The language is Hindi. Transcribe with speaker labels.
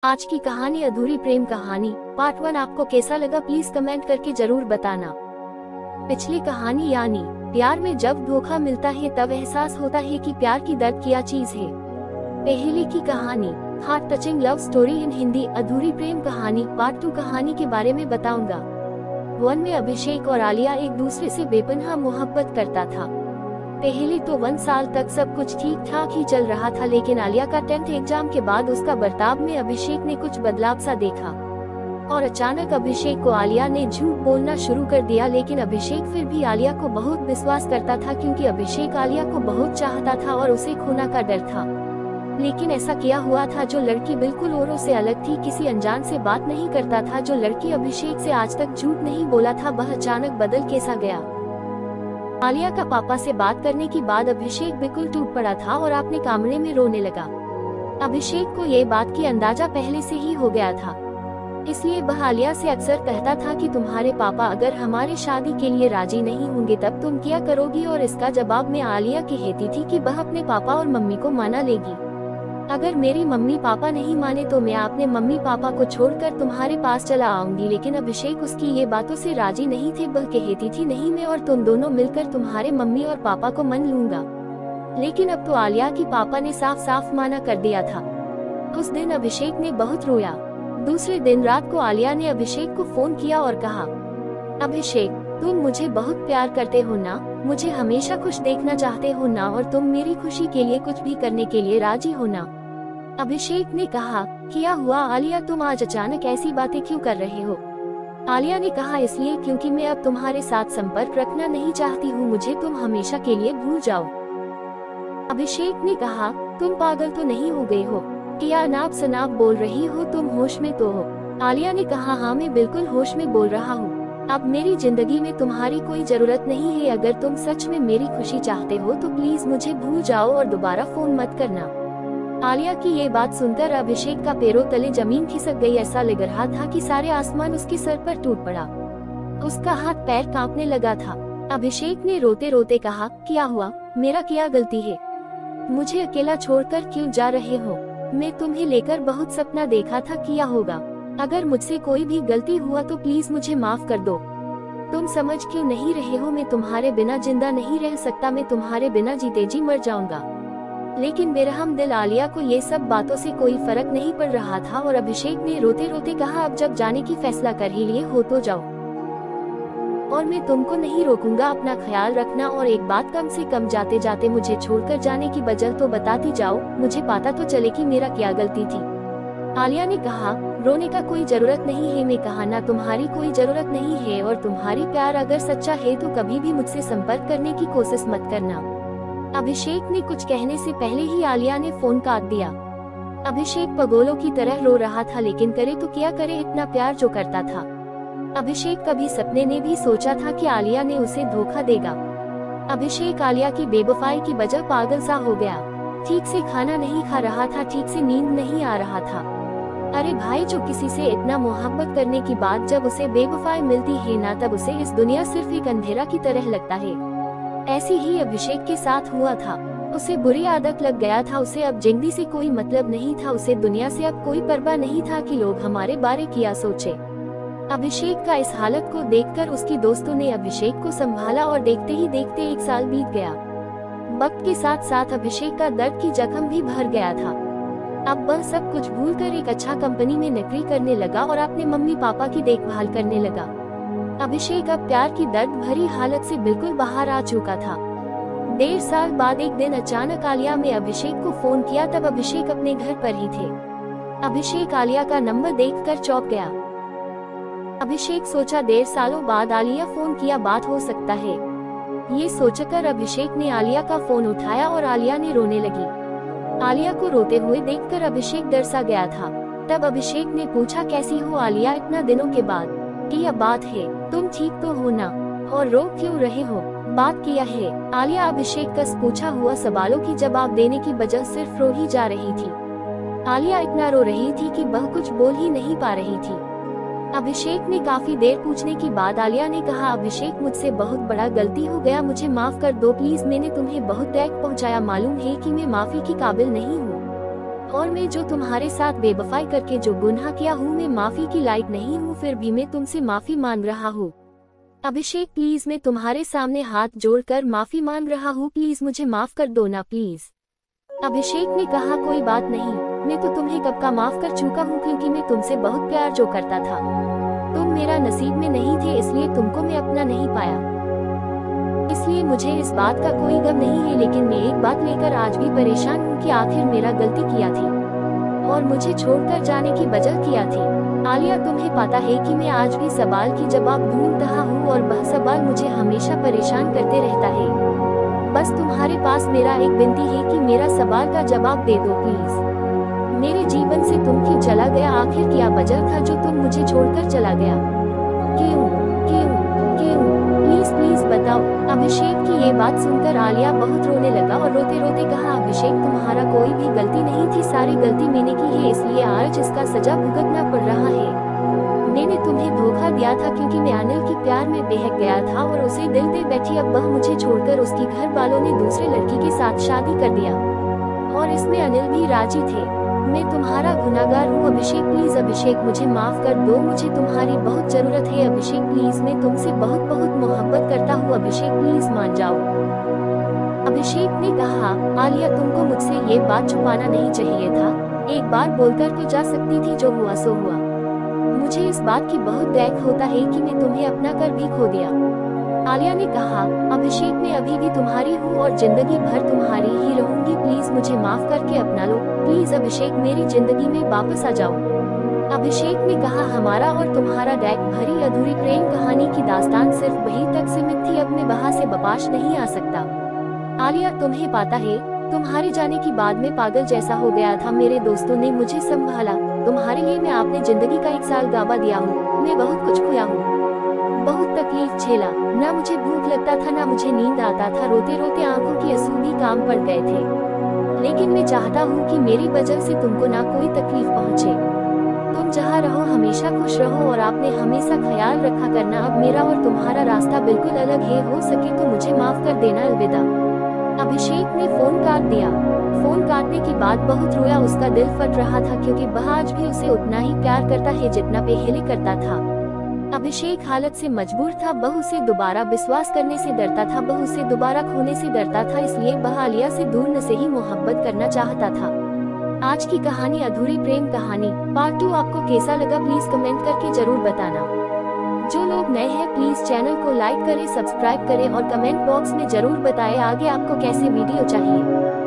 Speaker 1: आज की कहानी अधूरी प्रेम कहानी पार्ट 1 आपको कैसा लगा प्लीज कमेंट करके जरूर बताना। पिछली कहानी यानी प्यार में जब धोखा मिलता है तब एहसास होता है कि प्यार की दर्द क्या चीज है। पहले की कहानी heart touching love story in Hindi अधूरी प्रेम कहानी पार्ट 2 कहानी के बारे में बताऊंगा। 1 में अभिषेक और आलिया एक दूसरे से बेपनाह मोहब्बत करता था। पहले तो 1 साल तक सब कुछ ठीक ठाक ही चल रहा था, लेकिन आलिया का 10th एग्जाम के बाद उसका बर्ताव में अभिषेक ने कुछ बदलाव सा देखा और अचानक अभिषेक को आलिया ने झूठ बोलना शुरू कर दिया। लेकिन अभिषेक फिर भी आलिया को बहुत विश्वास करता था क्योंकि अभिषेक आलिया को बहुत चाहता था और उसे खोना का डर था। लेकिन ऐसा क्या हुआ था जो लड़की बिल्कुल औरों से अलग थी, किसी अनजान से बात नहीं करता था, जो लड़की अभिषेक से आज तक झूठ नहीं बोला था, वह अचानक बदल कैसा गया। आलिया का पापा से बात करने के बाद अभिषेक बिल्कुल टूट पड़ा था और अपने कमरे में रोने लगा। अभिषेक को ये बात की अंदाजा पहले से ही हो गया था, इसलिए वह आलिया से अक्सर कहता था कि तुम्हारे पापा अगर हमारे शादी के लिए राजी नहीं होंगे तब तुम क्या करोगी, और इसका जवाब में आलिया कहती थी कि वह अपने पापा और मम्मी को माना लेगी। अगर मेरी मम्मी पापा नहीं माने तो मैं अपने मम्मी पापा को छोड़कर तुम्हारे पास चला आऊंगी। लेकिन अभिषेक उसकी ये बातों से राजी नहीं थे, वह कहती थी नहीं, मैं और तुम दोनों मिलकर तुम्हारे मम्मी और पापा को मान लूंगा। लेकिन अब तो आलिया की पापा ने साफ साफ माना कर दिया था। उस दिन अभिषेक ने बहुत रोया। दूसरे दिन रात को आलिया ने अभिषेक को फोन किया और कहा, अभिषेक तुम मुझे बहुत प्यार करते हो ना, मुझे हमेशा खुश देखना चाहते हो ना, और तुम मेरी खुशी के लिए कुछ भी करने के लिए राजी हो ना। अभिषेक ने कहा, क्या हुआ आलिया, तुम आज अचानक ऐसी बातें क्यों कर रहे हो। आलिया ने कहा, इसलिए क्योंकि मैं अब तुम्हारे साथ संपर्क रखना नहीं चाहती हूँ, मुझे तुम हमेशा के लिए भूल जाओ। अभिषेक ने कहा, तुम पागल तो नहीं हो गए हो, क्या अनाप शनाप बोल रही हो, तुम होश में तो हो। आलिया ने कहा, हाँ मैं बिल्कुल होश में बोल रहा हूँ, अब मेरी जिंदगी में तुम्हारी कोई जरूरत नहीं है। अगर तुम सच में मेरी खुशी चाहते हो तो प्लीज मुझे भूल जाओ और दोबारा फोन मत करना। आलिया की ये बात सुनकर अभिषेक का पैरों तले जमीन खिसक गई। ऐसा लग रहा था कि सारे आसमान उसके सर पर टूट पड़ा। उसका हाथ पैर कांपने लगा था। अभिषेक ने रोते रोते कहा, क्या हुआ, मेरा क्या गलती है, मुझे अकेला छोड़कर क्यों जा रहे हो, मैं तुम्हें लेकर बहुत सपना देखा था, क्या होगा, अगर मुझसे कोई भी गलती हुआ तो प्लीज मुझे माफ कर दो। तुम समझ क्यों नहीं रहे हो, मैं तुम्हारे बिना जिंदा नहीं रह सकता, मैं तुम्हारे बिना जीते जी मर जाऊंगा। लेकिन बेरहम दिल आलिया को ये सब बातों से कोई फर्क नहीं पड़ रहा था और अभिषेक ने रोते रोते कहा, अब जब जाने की फैसला कर ही लिए हो तो जाओ और मैं तुमको नहीं रोकूंगा, अपना ख्याल रखना, और एक बात, कम से कम जाते जाते मुझे छोड़कर जाने की वजह तो बताती जाओ, मुझे पता तो चले कि मेरा क्या गलती थी। आलिया ने कहा, रोने का कोई जरूरत नहीं है, मैं कहा ना तुम्हारी कोई जरूरत नहीं है, और तुम्हारी प्यार अगर सच्चा है तो कभी भी मुझसे संपर्क करने की कोशिश मत करना। अभिषेक ने कुछ कहने से पहले ही आलिया ने फोन काट दिया। अभिषेक पगोलों की तरह रो रहा था, लेकिन करे तो क्या करे, इतना प्यार जो करता था। अभिषेक कभी सपने ने भी सोचा था कि आलिया ने उसे धोखा देगा। अभिषेक आलिया की बेवफाई की वजह पागल सा हो गया। ठीक से खाना नहीं खा रहा था, ठीक से नींद नहीं आ रहा था। अरे भाई, जो किसी से इतना मोहब्बत करने की बाद जब उसे बेवफाई मिलती है ना, तब उसे इस दुनिया सिर्फ एक अंधेरा की तरह लगता है। ऐसी ही अभिषेक के साथ हुआ था। उसे बुरी आदत लग गया था, उसे अब जिंदगी से कोई मतलब नहीं था, उसे दुनिया से अब कोई परवाह नहीं था कि लोग हमारे बारे क्या सोचे। अभिषेक का इस हालत को देखकर उसकी दोस्तों ने अभिषेक को संभाला और देखते ही देखते 1 साल बीत गया। वक्त के साथ साथ अभिषेक का दर्द की जख्म भी भर गया था। अब वह सब कुछ भूलकर एक अच्छा कंपनी में नौकरी करने लगा और अपने मम्मी पापा की देखभाल करने लगा। अभिषेक अब प्यार की दर्द भरी हालत से बिल्कुल बाहर आ चुका था। 1.5 साल बाद एक दिन अचानक आलिया ने अभिषेक को फोन किया, तब अभिषेक अपने घर पर ही थे। अभिषेक आलिया का नंबर देखकर चौंक गया। अभिषेक सोचा 1.5 सालों बाद आलिया फोन किया, बात हो सकता है। ये सोचकर अभिषेक ने आलिया का फोन उठाया और आलिया ने रोने लगी। आलिया को रोते हुए देखकर अभिषेक डर सा गया था। तब अभिषेक ने पूछा, कैसी हो आलिया, इतना दिनों के बाद, क्या बात है, तुम ठीक तो हो ना, और रो क्यों रहे हो, बात किया है। आलिया अभिषेक का पूछा हुआ सवालों की जवाब देने की बजाय सिर्फ रो ही जा रही थी। आलिया इतना रो रही थी कि वह कुछ बोल ही नहीं पा रही थी। अभिषेक ने काफी देर पूछने की बाद आलिया ने कहा, अभिषेक मुझसे बहुत बड़ा गलती हो गया, मुझे माफ कर दो प्लीज, मैंने तुम्हें बहुत दर्द पहुंचाया, मालूम है कि मैं माफी की काबिल नहीं हूँ। और मैं जो तुम्हारे साथ बेवफाई करके जो गुनाह किया हूँ, मैं माफी की लायक नहीं हूँ, फिर भी मैं तुमसे माफी मांग रहा हूँ। अभिषेक प्लीज, मैं तुम्हारे सामने हाथ जोड़कर माफी मांग रहा हूँ, प्लीज मुझे माफ कर दो ना प्लीज। अभिषेक ने कहा कोई बात नहीं, मैं तो तुम्हें कब का माफ कर चुका हूँ, क्योंकि मैं तुमसे बहुत प्यार जो करता था। तुम मेरा नसीब में नहीं थे, इसलिए तुमको मैं अपना नहीं पाया, इसलिए मुझे इस बात का कोई गम नहीं है। लेकिन मैं एक बात लेकर आज भी परेशान हूँ कि आखिर मेरा गलती किया थी और मुझे छोड़कर जाने की वजह किया थी। आलिया, तुम्हें पता है कि मैं आज भी सवाल की जवाब ढूंढ रहा हूँ और वह सवाल मुझे हमेशा परेशान करते रहता है। बस तुम्हारे पास मेरा एक विनती है कि मेरा सवाल का जवाब दे दो प्लीज। मेरे जीवन से तुम क्यों चला गया? आखिर क्या वजह था जो तुम मुझे छोड़कर चला गया? क्यों क्यों क्यों? प्लीज प्लीज बताओ। अभिषेक की ये बात सुनकर आलिया बहुत रोने लगा और रोते रोते कहा, अभिषेक तुम्हारा कोई भी गलती नहीं थी, सारी गलती मैंने की है, इसलिए आज इसका सजा भुगतना पड़ रहा है। मैंने तुम्हें धोखा दिया था क्योंकि मैं अनिल के प्यार में बहक गया था और उसे दिल दे बैठी। अब वह मुझे छोड़कर उसकी घर वालों ने दूसरे लड़की के साथ शादी कर दिया और इसमें अनिल भी राजी थे। मैं तुम्हारा गुनाहगार हूँ अभिषेक, प्लीज अभिषेक मुझे माफ कर दो, मुझे तुम्हारी बहुत जरूरत है अभिषेक, प्लीज मैं तुमसे बहुत बहुत मोहब्बत करता हूँ अभिषेक, प्लीज मान जाओ। अभिषेक ने कहा, आलिया तुमको मुझसे ये बात छुपाना नहीं चाहिए था, एक बार बोलकर तो जा सकती थी, जो हुआ सो हुआ। मुझे इस बात की बहुत दुख होता है कि मैं तुम्हें अपना कर भी खो दिया। आलिया ने कहा, अभिषेक मैं अभी भी तुम्हारी हूँ और जिंदगी भर तुम्हारी ही रहूंगी, प्लीज मुझे माफ करके अपना लो, प्लीज अभिषेक मेरी जिंदगी में वापस आ जाओ। अभिषेक ने कहा, हमारा और तुम्हारा डैक भरी अधूरी प्रेम कहानी की दास्तान सिर्फ वहीं तक सीमित थी, अब मैं वहाँ से वापस नहीं आ सकता। आलिया तुम्हें पता है, तुम्हारे जाने के बाद मैं पागल जैसा हो गया था, मेरे दोस्तों ने मुझे संभाला, तुम्हारे लिए मैं आपने जिंदगी का 1 साल गवा दिया हूँ, मैं बहुत कुछ खोया हूँ, बहुत तकलीफ झेला, ना मुझे भूख लगता था ना मुझे नींद आता था, रोते रोते आंखों की आंसू भी काम पड़ गए थे। लेकिन मैं चाहता हूँ कि मेरी वजह से तुमको ना कोई तकलीफ पहुँचे, तुम जहाँ रहो हमेशा खुश रहो और आपने हमेशा ख्याल रखा करना। अब मेरा और तुम्हारा रास्ता बिल्कुल अलग है, हो सके तो मुझे माफ कर देना, अलविदा। अभिषेक ने फोन काट दिया। फोन काटने के बाद बहुत रोया, उसका दिल फट रहा था क्योंकि वह आज भी उसे उतना ही प्यार करता है जितना पहले करता था। अभिषेक हालत से मजबूर था, वह उसे दोबारा विश्वास करने से डरता था, वह उसे दोबारा खोने से डरता था, इसलिए वह आलिया से दूर न से ही मोहब्बत करना चाहता था। आज की कहानी अधूरी प्रेम कहानी पार्ट 2 आपको कैसा लगा प्लीज कमेंट करके जरूर बताना। जो लोग नए हैं प्लीज चैनल को लाइक करें, सब्सक्राइब करें और कमेंट बॉक्स में जरूर बताएं आगे आपको कैसे वीडियो चाहिए।